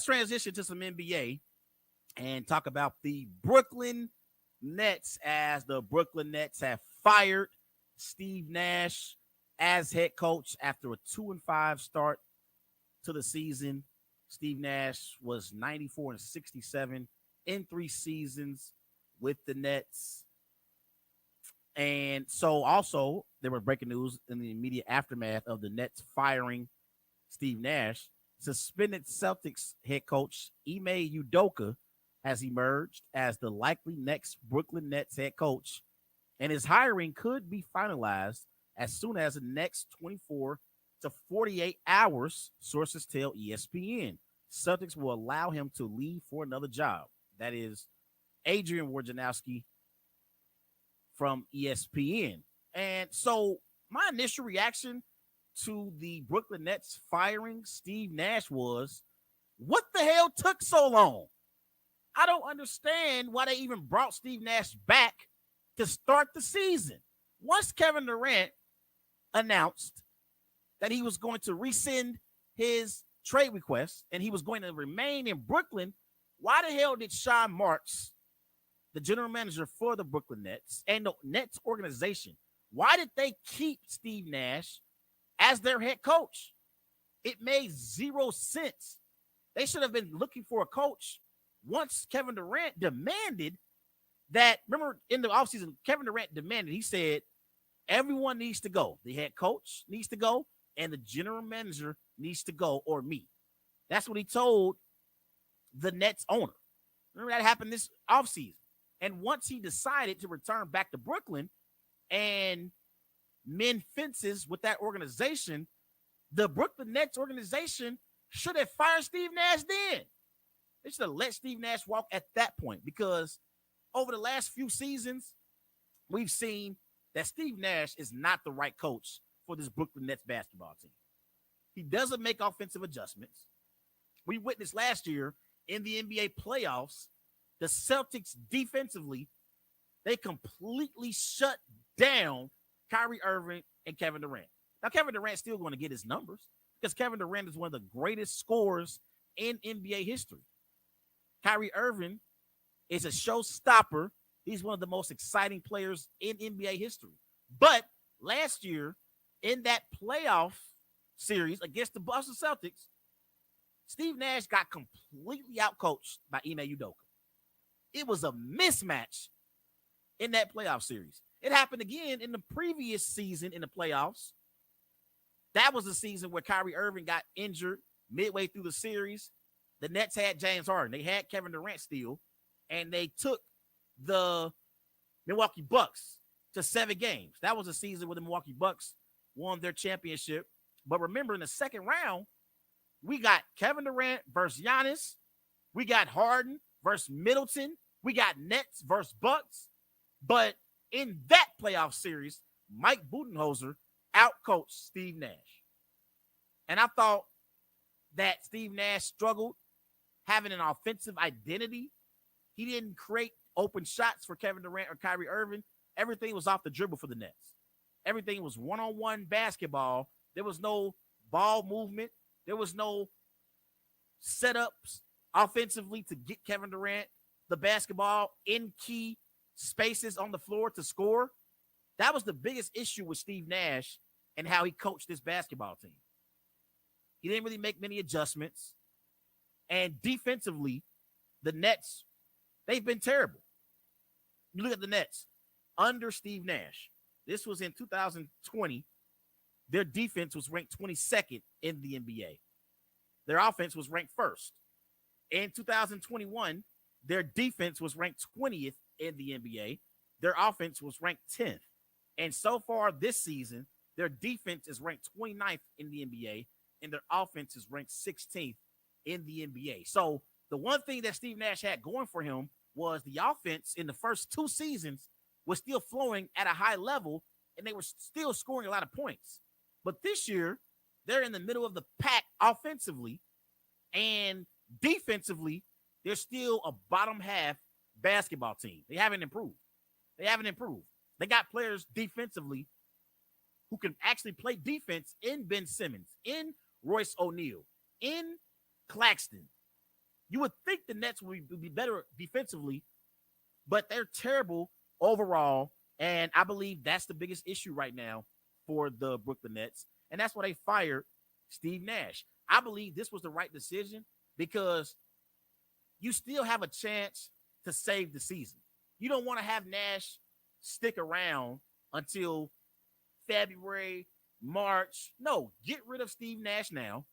transition to some NBA and talk about the Brooklyn Nets, as the Brooklyn Nets have fired Steve Nash as head coach after a 2-5 start to the season. Steve Nash was 94-67 in 3 seasons with the Nets. And so also there was breaking news in the immediate aftermath of the Nets firing Steve Nash. Suspended Celtics head coach Ime Udoka has emerged as the likely next Brooklyn Nets head coach, and his hiring could be finalized as soon as the next 24 to 48 hours, sources tell ESPN. Celtics will allow him to leave for another job. That is Adrian Wojnarowski from ESPN. And so my initial reaction to the Brooklyn Nets firing Steve Nash was, what the hell took so long? I don't understand why they even brought Steve Nash back to start the season. Once Kevin Durant announced that he was going to rescind his trade request and he was going to remain in Brooklyn, why the hell did Sean Marks, the general manager for the Brooklyn Nets and the Nets organization, why did they keep Steve Nash as their head coach? It made zero sense. They should have been looking for a coach once Kevin Durant demanded that. Remember, in the offseason, Kevin Durant demanded, he said, everyone needs to go. The head coach needs to go, and the general manager needs to go, or me. That's what he told the Nets owner. Remember, that happened this offseason. And once he decided to return back to Brooklyn and mend fences with that organization, the Brooklyn Nets organization should have fired Steve Nash then. They should have let Steve Nash walk at that point, because over the last few seasons, we've seen that Steve Nash is not the right coach for this Brooklyn Nets basketball team. He doesn't make offensive adjustments. We witnessed last year in the NBA playoffs, the Celtics defensively, they completely shut down Kyrie Irving and Kevin Durant. Now, Kevin Durant's still going to get his numbers because Kevin Durant is one of the greatest scorers in NBA history. Kyrie Irving is a showstopper. He's one of the most exciting players in NBA history. But last year, in that playoff series against the Boston Celtics, Steve Nash got completely outcoached by Ime Udoka. It was a mismatch in that playoff series. It happened again in the previous season in the playoffs. That was the season where Kyrie Irving got injured midway through the series. The Nets had James Harden. They had Kevin Durant still, and they took the Milwaukee Bucks to 7 games. That was a season where the Milwaukee Bucks won their championship. But remember, in the second round, we got Kevin Durant versus Giannis. We got Harden versus Middleton. We got Nets versus Bucks. But in that playoff series, Mike Budenholzer outcoached Steve Nash. And I thought that Steve Nash struggled having an offensive identity. He didn't create open shots for Kevin Durant or Kyrie Irving. Everything was off the dribble for the Nets. Everything was one-on-one basketball. There was no ball movement. There was no setups offensively to get Kevin Durant the basketball in key spaces on the floor to score. That was the biggest issue with Steve Nash and how he coached this basketball team. He didn't really make many adjustments. And defensively, the Nets, they've been terrible. You look at the Nets under Steve Nash. This was in 2020. Their defense was ranked 22nd in the NBA. Their offense was ranked first. In 2021, their defense was ranked 20th in the NBA. Their offense was ranked 10th. And so far this season, their defense is ranked 29th in the NBA, and their offense is ranked 16th in the NBA. So the one thing that Steve Nash had going for him was the offense in the first 2 seasons was still flowing at a high level, and they were still scoring a lot of points. But this year, they're in the middle of the pack offensively, and defensively, they're still a bottom half basketball team. They haven't improved. They got players defensively who can actually play defense in Ben Simmons, in Royce O'Neal, in Claxton. You would think the Nets would be better defensively, but they're terrible overall. And I believe that's the biggest issue right now for the Brooklyn Nets. And that's why they fired Steve Nash. I believe this was the right decision because you still have a chance to save the season. You don't want to have Nash stick around until February, March. No, get rid of Steve Nash now.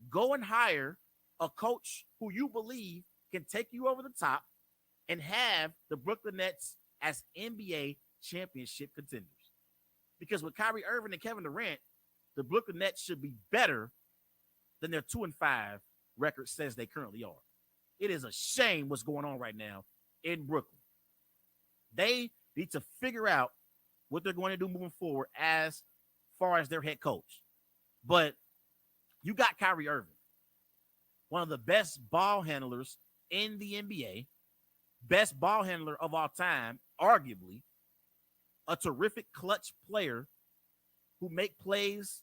Go and hire a coach who you believe can take you over the top and have the Brooklyn Nets as NBA championship contenders. Because with Kyrie Irving and Kevin Durant, the Brooklyn Nets should be better than their 2-5 record says they currently are. It is a shame what's going on right now in Brooklyn. They need to figure out what they're going to do moving forward as far as their head coach. But you got Kyrie Irving, one of the best ball handlers in the NBA, best ball handler of all time, arguably, a terrific clutch player who make plays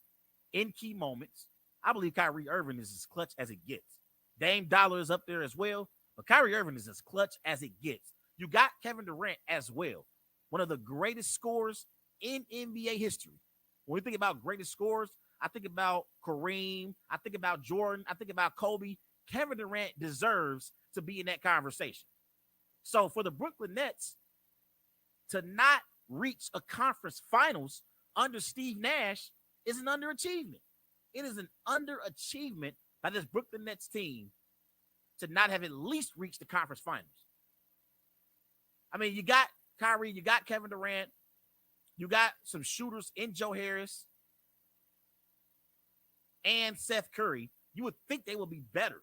in key moments. I believe Kyrie Irving is as clutch as it gets. Dame Dollar is up there as well, but Kyrie Irving is as clutch as it gets. You got Kevin Durant as well, one of the greatest scorers in NBA history. When we think about greatest scorers, I think about Kareem, I think about Jordan, I think about Kobe. Kevin Durant deserves to be in that conversation. So for the Brooklyn Nets to not reach a conference finals under Steve Nash is an underachievement. It is an underachievement by this Brooklyn Nets team to not have at least reached the conference finals. I mean, you got Kyrie, you got Kevin Durant, you got some shooters in Joe Harris and Seth Curry. You would think they would be better.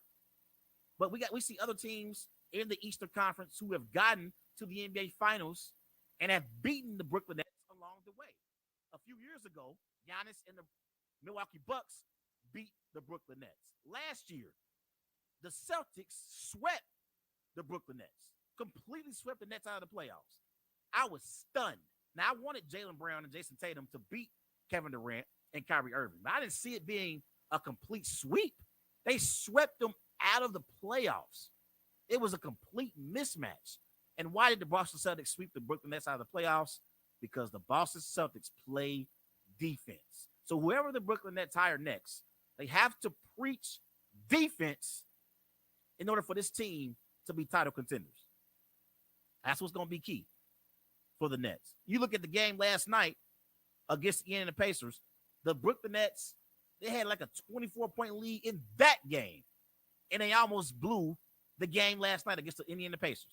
But we see other teams in the Eastern Conference who have gotten to the NBA Finals and have beaten the Brooklyn Nets along the way. A few years ago, Giannis and the Milwaukee Bucks beat the Brooklyn Nets. Last year, the Celtics swept the Brooklyn Nets, completely swept the Nets out of the playoffs. I was stunned. Now, I wanted Jaylen Brown and Jason Tatum to beat Kevin Durant and Kyrie Irving, but I didn't see it being a complete sweep. They swept them out of the playoffs. It was a complete mismatch. And why did the Boston Celtics sweep the Brooklyn Nets out of the playoffs? Because the Boston Celtics play defense. So whoever the Brooklyn Nets hire next, they have to preach defense in order for this team to be title contenders. That's what's going to be key for the Nets. You look at the game last night against the Indiana Pacers, the Brooklyn Nets, they had like a 24-point lead in that game, and they almost blew the game last night against the Indiana Pacers.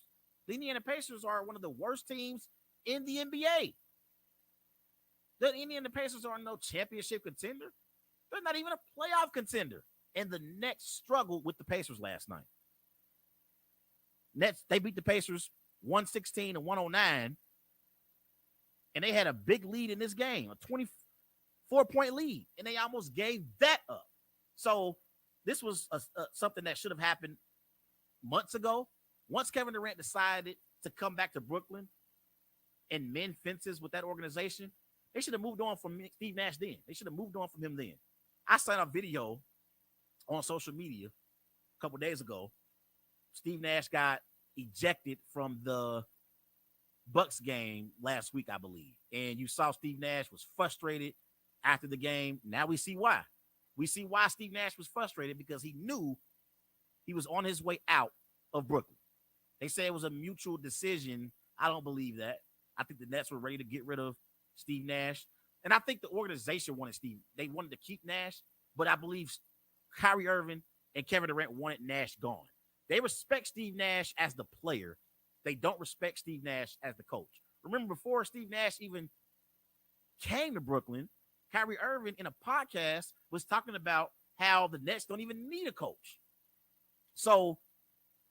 The Indiana Pacers are one of the worst teams in the NBA. The Indiana Pacers are no championship contender. They're not even a playoff contender. And the Nets struggled with the Pacers last night. Nets, they beat the Pacers 116 to 109. And they had a big lead in this game, a 24-point lead. And they almost gave that up. So this was something that should have happened months ago. Once Kevin Durant decided to come back to Brooklyn and mend fences with that organization, they should have moved on from Steve Nash then. They should have moved on from him then. I saw a video on social media a couple days ago. Steve Nash got ejected from the Bucks game last week, I believe. And you saw Steve Nash was frustrated after the game. Now we see why. We see why Steve Nash was frustrated, because he knew he was on his way out of Brooklyn. They say it was a mutual decision. I don't believe that. I think the Nets were ready to get rid of Steve Nash. And I think the organization wanted Steve. They wanted to keep Nash, but I believe Kyrie Irving and Kevin Durant wanted Nash gone. They respect Steve Nash as the player. They don't respect Steve Nash as the coach. Remember, before Steve Nash even came to Brooklyn, Kyrie Irving in a podcast was talking about how the Nets don't even need a coach. So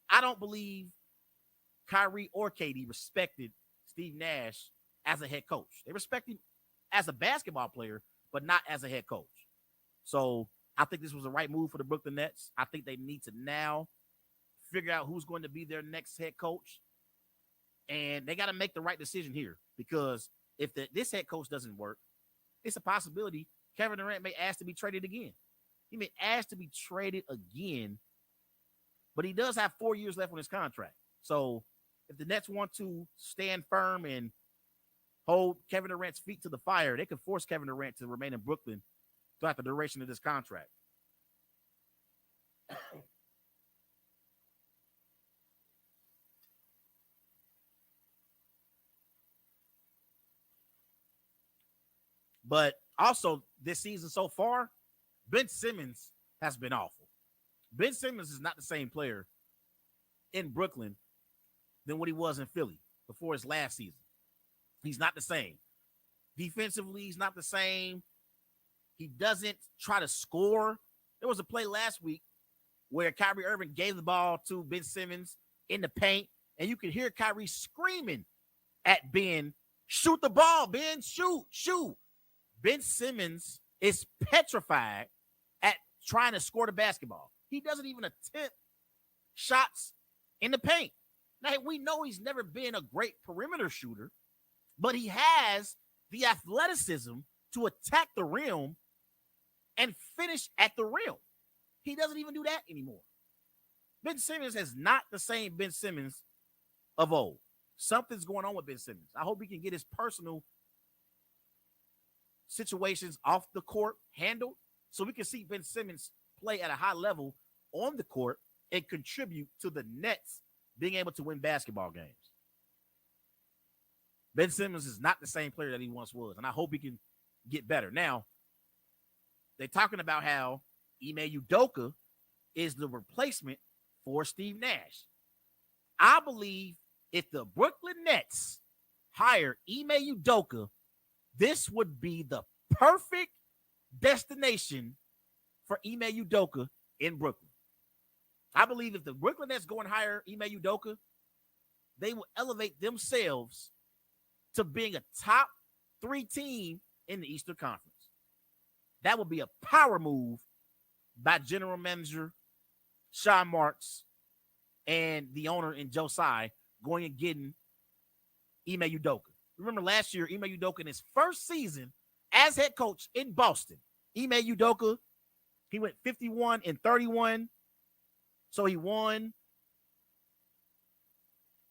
I don't believe Kyrie or KD respected Steve Nash as a head coach. They respect him as a basketball player, but not as a head coach. So I think this was the right move for the Brooklyn Nets. I think they need to now figure out who's going to be their next head coach. And they got to make the right decision here, because if this head coach doesn't work, it's a possibility Kevin Durant may ask to be traded again. He may ask to be traded again but he does have 4 years left on his contract. So if the Nets want to stand firm and hold Kevin Durant's feet to the fire, they could force Kevin Durant to remain in Brooklyn throughout the duration of this contract. But also this season so far, Ben Simmons has been awful. Ben Simmons is not the same player in Brooklyn than what he was in Philly before his last season. He's not the same. Defensively, he's not the same. He doesn't try to score. There was a play last week where Kyrie Irving gave the ball to Ben Simmons in the paint, and you could hear Kyrie screaming at Ben, shoot the ball, Ben, shoot, shoot. Ben Simmons is petrified at trying to score the basketball. He doesn't even attempt shots in the paint. Now, we know he's never been a great perimeter shooter, but he has the athleticism to attack the rim and finish at the rim. He doesn't even do that anymore. Ben Simmons is not the same Ben Simmons of old. Something's going on with Ben Simmons. I hope he can get his personal situations off the court handled so we can see Ben Simmons play at a high level on the court and contribute to the Nets being able to win basketball games. Ben Simmons is not the same player that he once was, and I hope he can get better. Now, they're talking about how Ime Udoka is the replacement for Steve Nash. I believe if the Brooklyn Nets hire Ime Udoka, this would be the perfect destination for Ime Udoka in Brooklyn. I believe if the Brooklyn Nets go and hire Ime Udoka, they will elevate themselves to being a top 3 team in the Eastern Conference. That would be a power move by general manager Sean Marks and the owner in Joe Tsai going and getting Ime Udoka. Remember last year, Ime Udoka in his first season as head coach in Boston, Ime Udoka, he went 51-31. So he won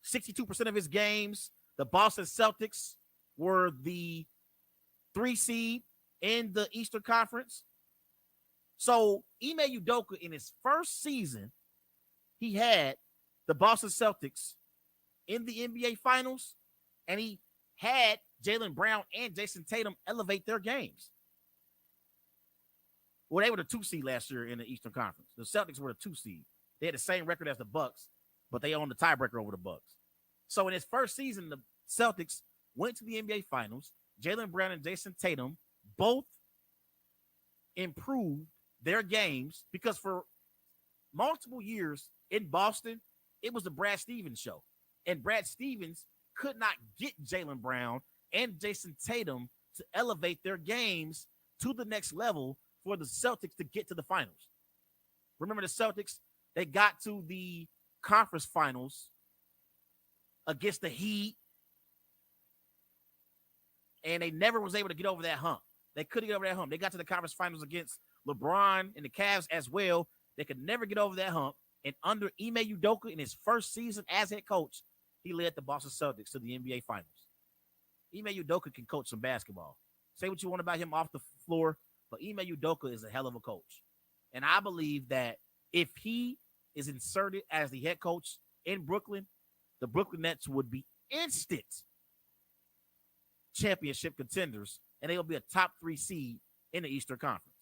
62% of his games. The Boston Celtics were the 3 seed in the Eastern Conference. So Ime Udoka in his first season, he had the Boston Celtics in the NBA Finals, and he had Jaylen Brown and Jason Tatum elevate their games. Well, they were the 2 seed last year in the Eastern Conference. The Celtics were the 2 seed. They had the same record as the Bucks, but they owned the tiebreaker over the Bucks. So in his first season, the Celtics went to the NBA Finals. Jaylen Brown and Jason Tatum both improved their games because for multiple years in Boston, it was the Brad Stevens show. And Brad Stevens could not get Jaylen Brown and Jason Tatum to elevate their games to the next level for the Celtics to get to the finals. Remember the Celtics? They got to the conference finals against the Heat, and they never was able to get over that hump. They couldn't get over that hump. They got to the conference finals against LeBron and the Cavs as well. They could never get over that hump. And under Ime Udoka in his first season as head coach, he led the Boston Celtics to the NBA Finals. Ime Udoka can coach some basketball. Say what you want about him off the floor, but Ime Udoka is a hell of a coach. And I believe that if he is inserted as the head coach in Brooklyn, the Brooklyn Nets would be instant championship contenders, and they'll be a top 3 seed in the Eastern Conference.